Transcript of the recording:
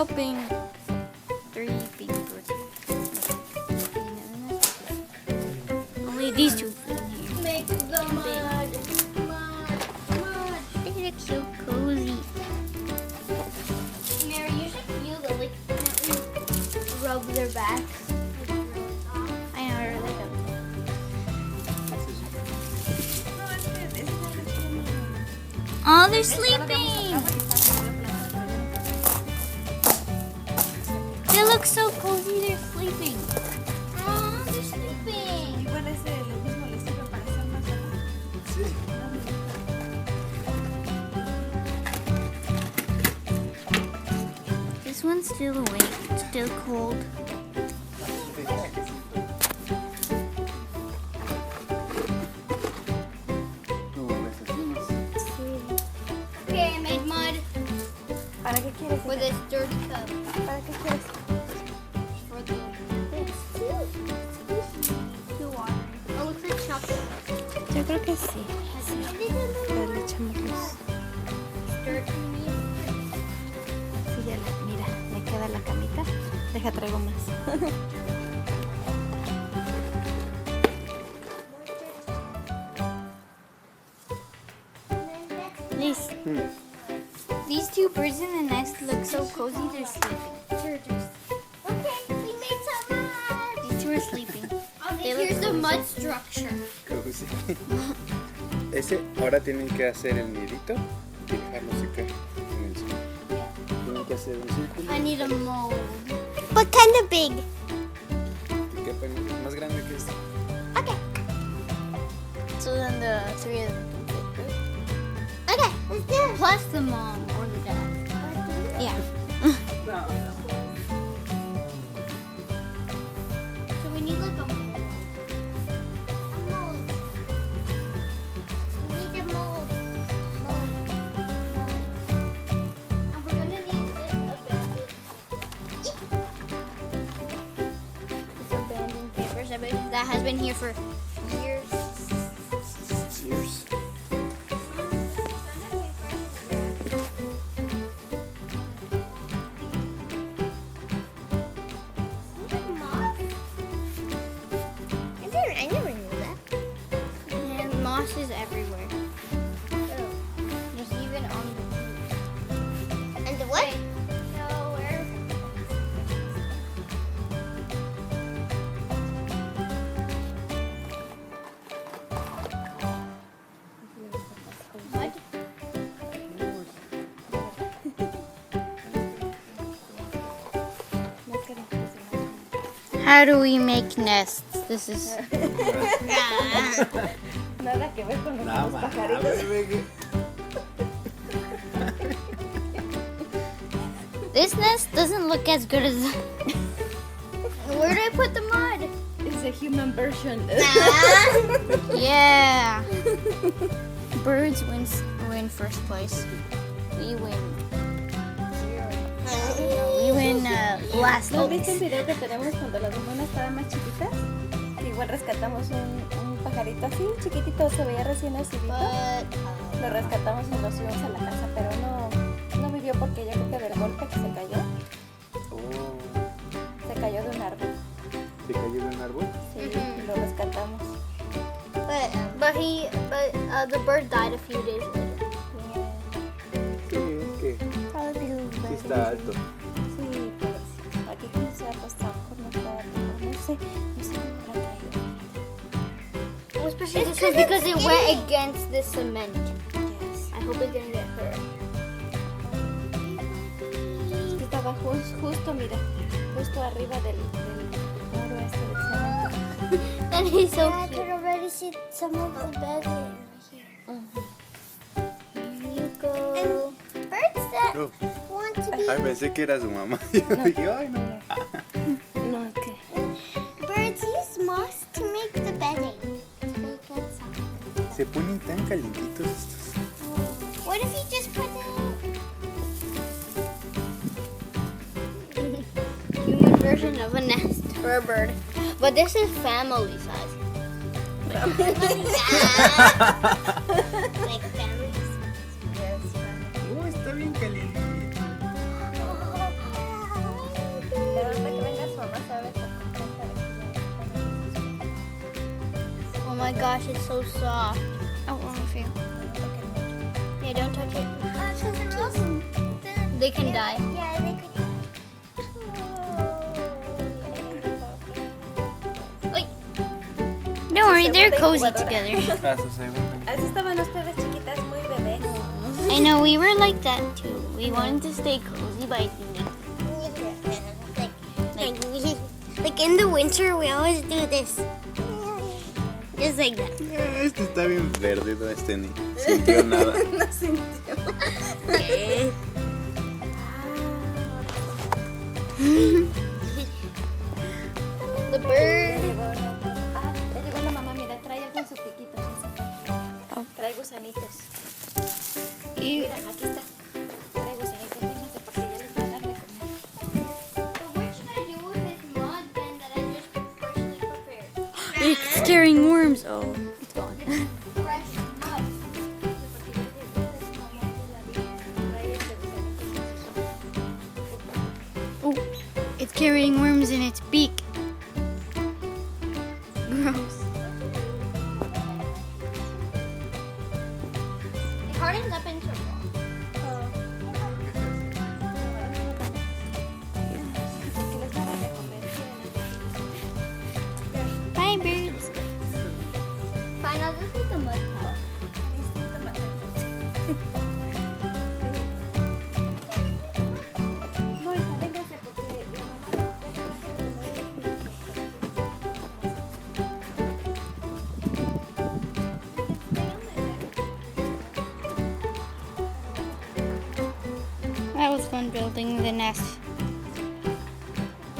helping 3 people. Only these 2 fit in here. Make the mud. They look so cozy. Mary, you should feel the like rub their backs. I know, I really don't. Oh, they're sleeping. They look so cozy. They're sleeping. Oh, they're sleeping. Igual ese lo mismo le sirve para hacer más agua. Sí. This one's still awake. It's still cold. Okay, I made mud ¿Para qué quieres? with this dirty cup. ¿Para qué quieres? For the too watery. Oh, looks like chocolate. Yo creo que sí. Pero le echamos los... Dirt in me. Sí, ya mira, me queda la camita. Deja, traigo más. These 2 birds in the nest look so cozy. They're sleeping. Okay, we made some mud. These 2 are sleeping. They look Here's the cozy. mud structure. Cozy. Ese, ahora tienen que hacer el nidito y dejarlo secar en el sol. Tienen que hacer un círculo I need a mold. What kind of big? que quepa más grande que este. Okay. So then the 3 of them can fit, right? Okay, let's do it. Plus the mom or the dad. Yeah. So we need like a mold. A mold. We need a mold. Mold. And we're gonna need a basket. It's abandoned papers. I bet that has been here for years. Years. I never knew that. And moss is everywhere. Just even on the And the what? No, where? mud. How do we make nests? This is. Nada que ver con los Nada los más. pajaritos. This nest doesn't look as good as. Where do I put the mud? It's a human version. Yeah. Birds win first place. We win. We win last ¿No viste el place. video que tenemos cuando las monas estaban más chiquitas? Que igual rescatamos un pajarito así, chiquitito, se veía recién nacidito. But Lo rescatamos y nos fuimos a la casa, pero no vivió porque yo creo que del golpe que se cayó. Oh, Se cayó de un árbol. ¿te cayó de un árbol? Sí, y lo rescatamos. But the bird died a few days later. Sí, es que sí está alto. Sí, pero sí. Aquí como se ha acostado por no estar, no sé cómo habrá caído. Especially this one because it went against the cement. Yes. I hope it didn't get hurt. Es que estaba justo, mira, justo arriba del muro este del cemento. And he's so I cute. could already see some of the bedding here. You go. Birds that Oh, want to be ay, pensé que era su mamá. Yo dije, ay, no. No, es que birds use moss to make the bedding. To make it soft. Se ponen tan calientitos estos. What if you just put Human version of a nest for a bird. But this is family size. like families? Oh, está bien calientito. soft. Oh, let me feel. Yeah, don't touch it. They can die. Yeah, they could. Don't worry, they're Segunda cozy incubadora. together. A su segunda. Así estaban ustedes chiquitas, muy bebés. I know, we were like that too. We wanted to stay cozy, but I think Like in the winter, we always do this. just like that. Este está bien verde, no este ni sintió nada. No sintió. The bird. Ya llegó la mamá, mira, trae algo en su piquito. Trae gusanitos. Mira, aquí está. Trae gusanitos, fíjense, porque ya les va a dar de comer. But what should I do with this mud then that I just freshly prepared? It's carrying worms. Oh, it's gone. Fresh mud. Oh, it's carrying worms in its beak. Gross. It hardens up into rock. Bye, birds. Fine, I'll just make a mud pile. That was fun building the nest.